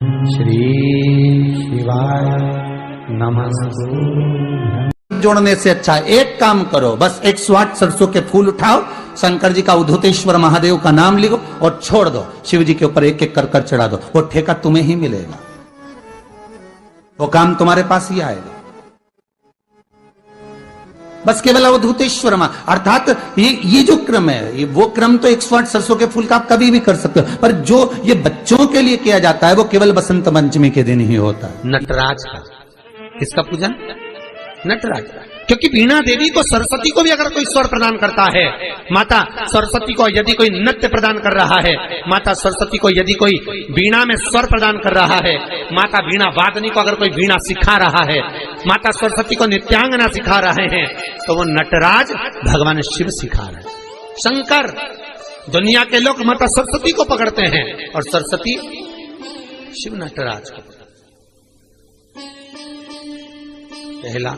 श्री शिवाय नमः। जोड़ने से अच्छा एक काम करो, बस 108 सरसों के फूल उठाओ, शंकर जी का उद्धतेश्वर महादेव का नाम लिखो और छोड़ दो, शिव जी के ऊपर एक एक कर चढ़ा दो, वो ठेका तुम्हें ही मिलेगा, वो काम तुम्हारे पास ही आएगा। बस केवल अवधूतेश्वर मां, अर्थात ये जो क्रम है, ये वो क्रम तो 108 सरसों के फूल का आप कभी भी कर सकते हो, पर जो ये बच्चों के लिए किया जाता है वो केवल बसंत पंचमी के दिन ही होता है। नटराज का, किसका पूजन? नटराज का। क्योंकि वीणा देवी को, सरस्वती को भी अगर कोई स्वर प्रदान करता है, माता सरस्वती को यदि कोई नृत्य प्रदान कर रहा है, माता सरस्वती को यदि कोई वीणा में स्वर प्रदान कर रहा है, माता वीणा वादनी को अगर कोई वीणा सिखा रहा है, माता सरस्वती को नृत्यांगना सिखा रहे हैं, तो वो नटराज भगवान शिव सिखा रहे हैं। शंकर, दुनिया के लोग माता सरस्वती को पकड़ते हैं और सरस्वती शिव नटराज को। पहला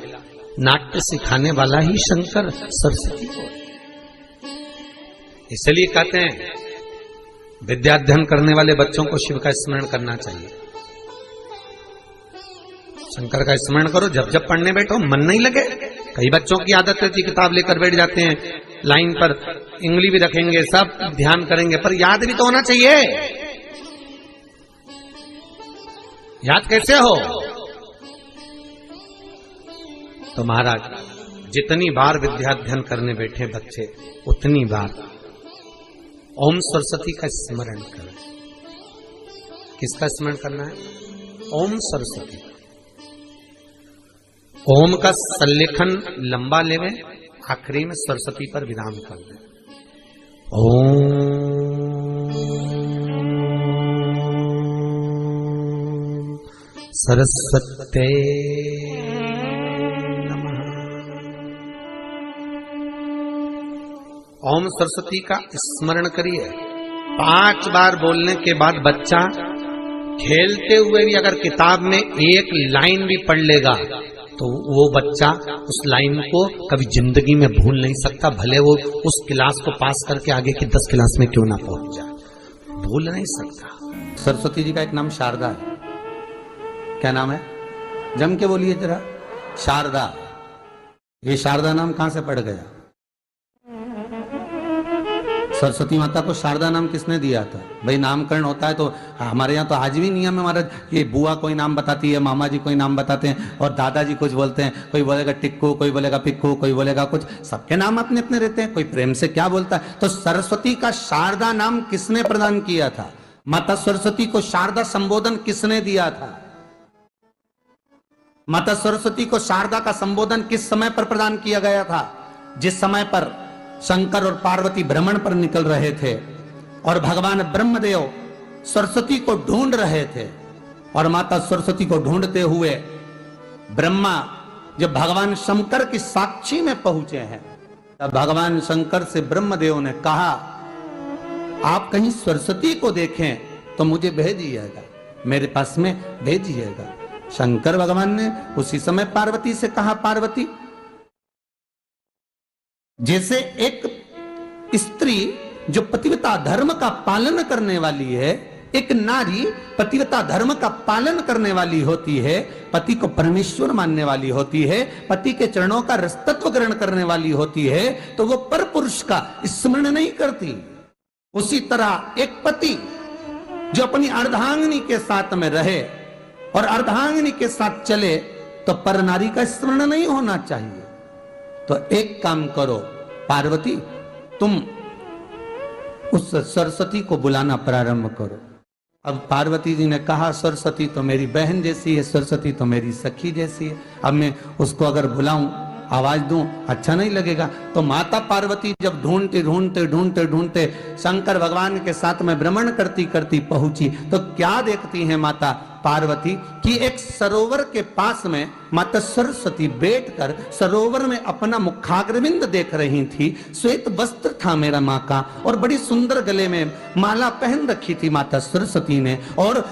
नाट्य सिखाने वाला ही शंकर सरस्वती को, इसलिए कहते हैं विद्याध्ययन करने वाले बच्चों को शिव का स्मरण करना चाहिए। शंकर का स्मरण करो, जब जब पढ़ने बैठो मन नहीं लगे। कई बच्चों की आदत रहती है किताब लेकर बैठ जाते हैं, लाइन पर इंगली भी रखेंगे, सब ध्यान करेंगे, पर याद भी तो होना चाहिए। याद कैसे हो? तो महाराज, जितनी बार विद्याध्ययन करने बैठे बच्चे, उतनी बार ओम सरस्वती का स्मरण करें। किसका स्मरण करना है? ओम सरस्वती। ओम का सल्लेखन लंबा लेवे, आखिरी में सरस्वती पर विराम कर दे। ओम सरस्वती नमः। ओम सरस्वती का स्मरण करिए। 5 बार बोलने के बाद बच्चा खेलते हुए भी अगर किताब में एक लाइन भी पढ़ लेगा तो वो बच्चा उस लाइन को कभी जिंदगी में भूल नहीं सकता, भले वो उस क्लास को पास करके आगे की 10 क्लास में क्यों ना पहुंच जाए, भूल नहीं सकता। सरस्वती जी का एक नाम शारदा है। क्या नाम है? जम के बोलिए जरा। शारदा। ये शारदा नाम कहां से पड़ गया? सरस्वती माता को शारदा नाम किसने दिया था? भाई नामकरण होता है तो हमारे यहाँ तो आज भी नियम है महाराज, ये बुआ कोई नाम बताती है, मामा जी कोई नाम बताते हैं और दादाजी कुछ बोलते हैं, कोई बोलेगा टिक्कू, कोई बोलेगा पिक्कू, कोई बोलेगा कुछ, सबके नाम अपने अपने रहते हैं, कोई प्रेम से क्या बोलता है। तो सरस्वती का शारदा नाम किसने प्रदान किया था? माता सरस्वती को शारदा संबोधन किसने दिया था? माता सरस्वती को शारदा का संबोधन किस समय पर प्रदान किया गया था? जिस समय पर शंकर और पार्वती भ्रमण पर निकल रहे थे और भगवान ब्रह्मदेव सरस्वती को ढूंढ रहे थे, और माता सरस्वती को ढूंढते हुए ब्रह्मा जब भगवान शंकर की साक्षी में पहुंचे हैं, तब भगवान शंकर से ब्रह्मदेव ने कहा, आप कहीं सरस्वती को देखें तो मुझे भेजिएगा, मेरे पास में भेजिएगा। शंकर भगवान ने उसी समय पार्वती से कहा, पार्वती, जैसे एक स्त्री जो पतिव्रता धर्म का पालन करने वाली है, एक नारी पतिव्रता धर्म का पालन करने वाली होती है, पति को परमेश्वर मानने वाली होती है, पति के चरणों का रसतत्व ग्रहण करने वाली होती है, तो वो पर पुरुष का स्मरण नहीं करती। उसी तरह एक पति जो अपनी अर्धांगिनी के साथ में रहे और अर्धांगिनी के साथ चले, तो पर नारी का स्मरण नहीं होना चाहिए। तो एक काम करो पार्वती, तुम उस सरस्वती को बुलाना प्रारंभ करो। अब पार्वती जी ने कहा, सरस्वती तो मेरी बहन जैसी है, सरस्वती तो मेरी सखी जैसी है, अब मैं उसको अगर बुलाऊं, आवाज दूं, अच्छा नहीं लगेगा। तो माता पार्वती जब ढूंढते ढूंढते ढूंढते ढूंढते शंकर भगवान के साथ में भ्रमण करती करती पहुंची, तो क्या देखती है माता पार्वती कि एक सरोवर के पास में माता सरस्वती बैठकर सरोवर में अपना मुखाग्रविंद देख रही थी। श्वेत वस्त्र था मेरा माँ का, और बड़ी सुंदर गले में माला पहन रखी थी माता सरस्वती ने, और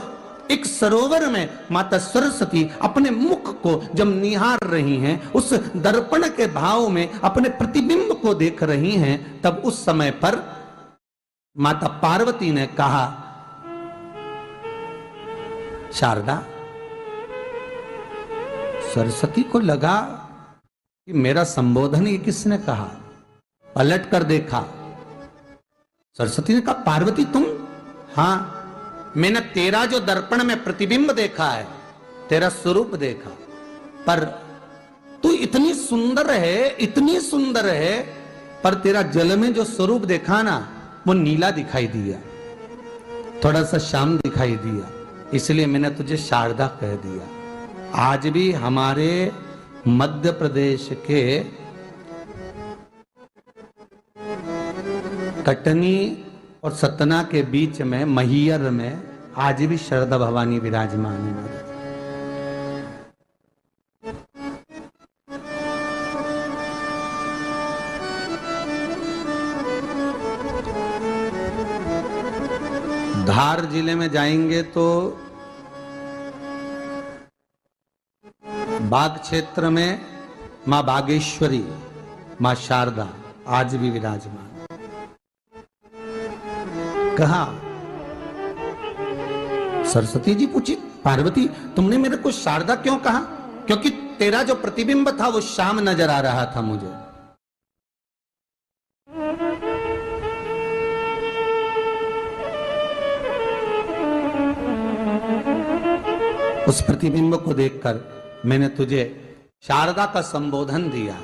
एक सरोवर में माता सरस्वती अपने मुख को जब निहार रही हैं, उस दर्पण के भाव में अपने प्रतिबिंब को देख रही हैं, तब उस समय पर माता पार्वती ने कहा, शारदा, सरस्वती को लगा कि मेरा संबोधन ये किसने कहा, पलट कर देखा। सरस्वती ने कहा पार्वती तुम? हां, मैंने तेरा जो दर्पण में प्रतिबिंब देखा है, तेरा स्वरूप देखा, पर तू इतनी सुंदर है, इतनी सुंदर है, पर तेरा जल में जो स्वरूप देखा ना वो नीला दिखाई दिया, थोड़ा सा श्याम दिखाई दिया, इसलिए मैंने तुझे शारदा कह दिया। आज भी हमारे मध्य प्रदेश के कटनी और सतना के बीच में महियर में आज भी शारदा भवानी विराजमान है। धार जिले में जाएंगे तो बाग क्षेत्र में मां बागेश्वरी, मां शारदा आज भी विराजमान। कहा सरस्वती जी पूछी पार्वती तुमने मेरे को शारदा क्यों कहा? क्योंकि तेरा जो प्रतिबिंब था वो श्याम नजर आ रहा था मुझे। उस प्रतिबिंब को देखकर मैंने तुझे शारदा का संबोधन दिया।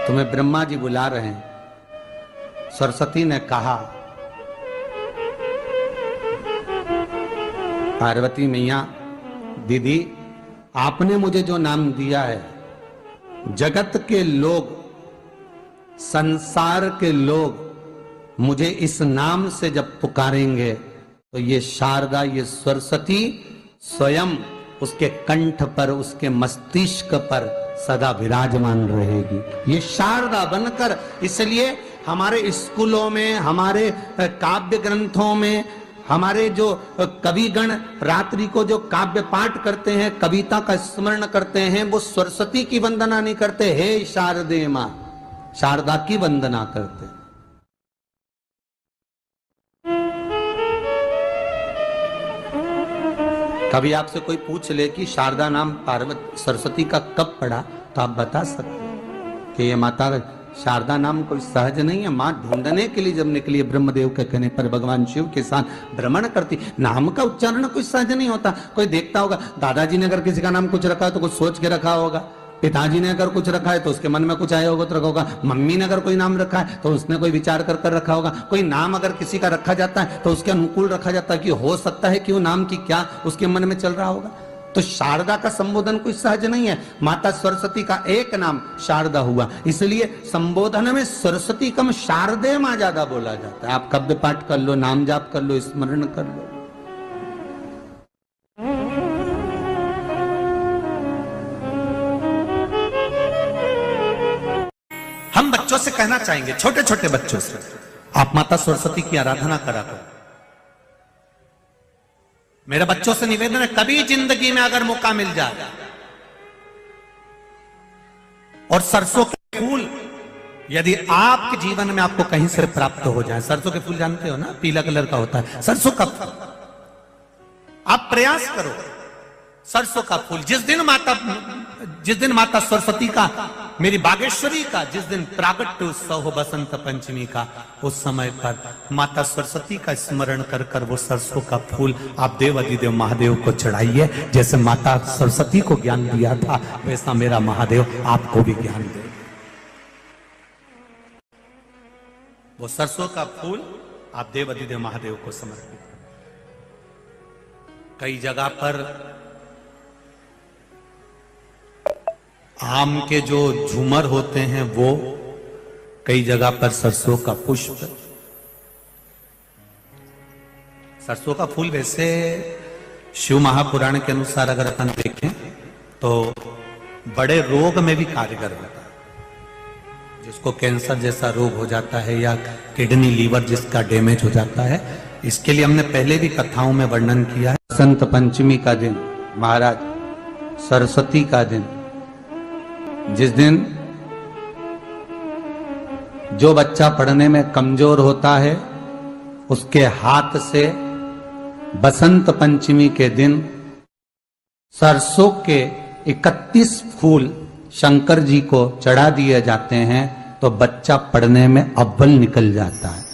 तुम्हें ब्रह्मा जी बुला रहे हैं। सरस्वती ने कहा पार्वती मैया दीदी, आपने मुझे जो नाम दिया है, जगत के लोग, संसार के लोग मुझे इस नाम से जब पुकारेंगे तो ये शारदा, ये सरस्वती स्वयं उसके कंठ पर, उसके मस्तिष्क पर सदा विराजमान रहेगी, ये शारदा बनकर। इसलिए हमारे स्कूलों में, हमारे काव्य ग्रंथों में, हमारे जो कविगण रात्रि को जो काव्य पाठ करते हैं, कविता का स्मरण करते हैं, वो सरस्वती की वंदना नहीं करते, हे शारदे मां, शारदा की वंदना करते। कभी आपसे कोई पूछ ले कि शारदा नाम पार्वती सरस्वती का कब पड़ा, तो आप बता सकते हैं कि ये माता शारदा नाम कोई सहज नहीं है। मां ढूंढने के लिए जब निकली, ब्रह्मदेव के कहने पर भगवान शिव के साथ भ्रमण करती। नाम का उच्चारण कोई सहज नहीं होता। कोई देखता होगा, दादाजी ने अगर किसी का नाम कुछ रखा है तो कुछ सोच के रखा होगा, पिताजी ने अगर कुछ रखा है तो उसके मन में कुछ आया होगा तो रखा होगा, मम्मी ने अगर कोई नाम रखा है तो उसने कोई विचार कर कर रखा होगा। कोई नाम अगर किसी का रखा जाता है तो उसके अनुकूल रखा जाता है कि हो सकता है कि वो नाम की क्या उसके मन में चल रहा होगा। तो शारदा का संबोधन कोई सहज नहीं है। माता सरस्वती का एक नाम शारदा हुआ, इसलिए संबोधन में सरस्वती कम शारदे मां ज्यादा बोला जाता है। आप काव्य पाठ कर लो, नाम जाप कर लो, स्मरण कर लो। हम बच्चों से कहना चाहेंगे, छोटे छोटे बच्चों से, आप माता सरस्वती की आराधना करा करो। मेरे बच्चों से निवेदन है, कभी जिंदगी में अगर मौका मिल जाए और सरसों के फूल यदि आपके जीवन में आपको कहीं से प्राप्त हो जाए, सरसों के फूल जानते हो ना, पीला कलर का होता है सरसों का फूल, आप प्रयास करो सरसों का फूल। जिस दिन माता सरस्वती का, मेरी बागेश्वरी का जिस दिन प्रागट्य उत्सव हो बसंत पंचमी का, उस समय पर माता सरस्वती का स्मरण कर कर वो सरसों का फूल आप देव अधिदेव महादेव को चढ़ाइए। जैसे माता सरस्वती को ज्ञान दिया था, वैसा मेरा महादेव आपको भी ज्ञान दे। वो सरसों का फूल आप देव अधिदेव महादेव को समर्पित। कई जगह पर आम के जो झूमर होते हैं वो, कई जगह पर सरसों का पुष्प, सरसों का फूल वैसे शिव महापुराण के अनुसार अगर अपन देखें तो बड़े रोग में भी कारगर होता है। जिसको कैंसर जैसा रोग हो जाता है या किडनी लीवर जिसका डैमेज हो जाता है, इसके लिए हमने पहले भी कथाओं में वर्णन किया है। बसंत पंचमी का दिन, महाराज सरस्वती का दिन, जिस दिन जो बच्चा पढ़ने में कमजोर होता है उसके हाथ से बसंत पंचमी के दिन सरसों के 31 फूल शंकर जी को चढ़ा दिए जाते हैं तो बच्चा पढ़ने में अव्वल निकल जाता है।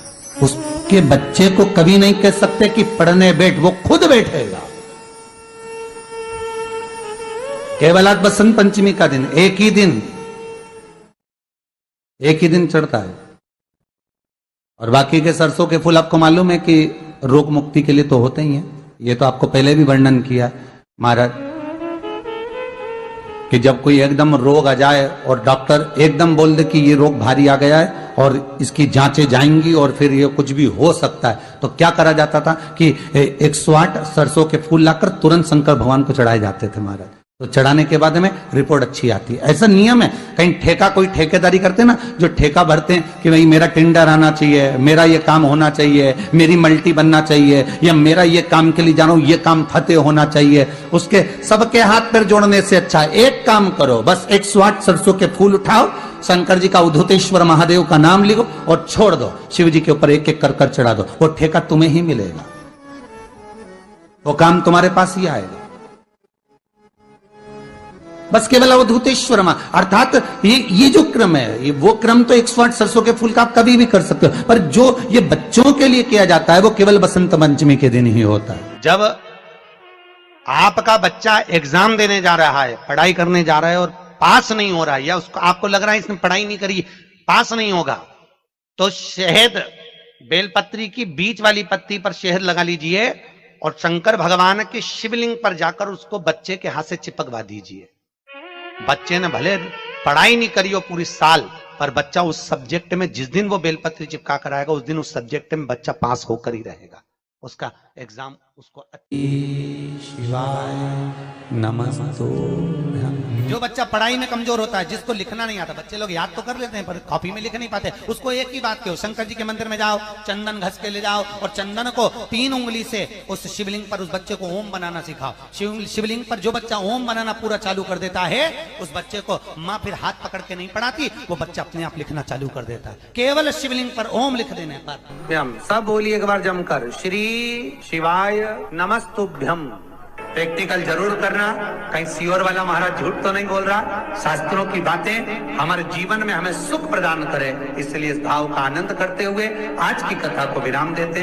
उसके बच्चे को कभी नहीं कह सकते कि पढ़ने बैठ, वो खुद बैठेगा। केवल आज बसंत पंचमी का दिन, एक ही दिन चढ़ता है। और बाकी के सरसों के फूल आपको मालूम है कि रोग मुक्ति के लिए तो होते ही हैं। ये तो आपको पहले भी वर्णन किया महाराज कि जब कोई एकदम रोग आ जाए और डॉक्टर एकदम बोल दे कि ये रोग भारी आ गया है और इसकी जांचें जाएंगी और फिर ये कुछ भी हो सकता है, तो क्या करा जाता था कि 108 सरसों के फूल लाकर तुरंत शंकर भगवान को चढ़ाए जाते थे महाराज। तो चढ़ाने के बाद में रिपोर्ट अच्छी आती है। ऐसा नियम है। कहीं ठेका, कोई ठेकेदारी करते हैं ना, जो ठेका भरते हैं कि भाई मेरा टेंडर आना चाहिए, मेरा ये काम होना चाहिए, मेरी मल्टी बनना चाहिए, या मेरा ये काम के लिए जा रहा हूं, ये काम फतेह होना चाहिए, उसके सबके हाथ पैर जोड़ने से अच्छा एक काम करो, बस 108 सरसों के फूल उठाओ, शंकर जी का उद्धतेश्वर महादेव का नाम लिखो और छोड़ दो, शिव जी के ऊपर एक एक कर चढ़ा दो, वो ठेका तुम्हें ही मिलेगा, वो काम तुम्हारे पास ही आएगा। बस केवल अवधूतेश्वर अर्थात ये जो क्रम है, ये वो क्रम तो 108 सरसों के फूल का आप कभी भी कर सकते हो, पर जो ये बच्चों के लिए किया जाता है वो केवल बसंत पंचमी के दिन ही होता है। जब आपका बच्चा एग्जाम देने जा रहा है, पढ़ाई करने जा रहा है और पास नहीं हो रहा है, या उसको आपको लग रहा है इसने पढ़ाई नहीं करी, पास नहीं होगा, तो शहद, बेलपत्री की बीच वाली पत्ती पर शहद लगा लीजिए और शंकर भगवान के शिवलिंग पर जाकर उसको बच्चे के हाथ से चिपकवा दीजिए। बच्चे ने भले पढ़ाई नहीं करी हो पूरी साल, पर बच्चा उस सब्जेक्ट में जिस दिन वो बेलपत्री चिपका कर आएगा उस दिन उस सब्जेक्ट में बच्चा पास होकर ही रहेगा, उसका एग्जाम उसको। शिवाय नमस्तुभ्यं। जो बच्चा पढ़ाई में कमजोर होता है, जिसको लिखना नहीं आता, बच्चे लोग याद तो कर लेते हैं पर कॉपी में लिख नहीं पाते, उसको एक ही बात कहो, शंकर जी के मंदिर में जाओ, चंदन घस के ले जाओ और चंदन को 3 उंगली से उस शिवलिंग पर उस बच्चे को ओम बनाना सिखाओ। शिवलिंग पर जो बच्चा ओम बनाना पूरा चालू कर देता है, उस बच्चे को माँ फिर हाथ पकड़ के नहीं पढ़ाती, वो बच्चा अपने आप लिखना चालू कर देता है, केवल शिवलिंग पर ओम लिख देने पर। सब बोलिए एक बार जमकर, श्री शिवाय नमस्तुभ्यं। प्रैक्टिकल जरूर करना, कहीं सियोर वाला महाराज झूठ तो नहीं बोल रहा। शास्त्रों की बातें हमारे जीवन में हमें सुख प्रदान करे, इसलिए इस भाव का आनंद करते हुए आज की कथा को विराम देते हैं।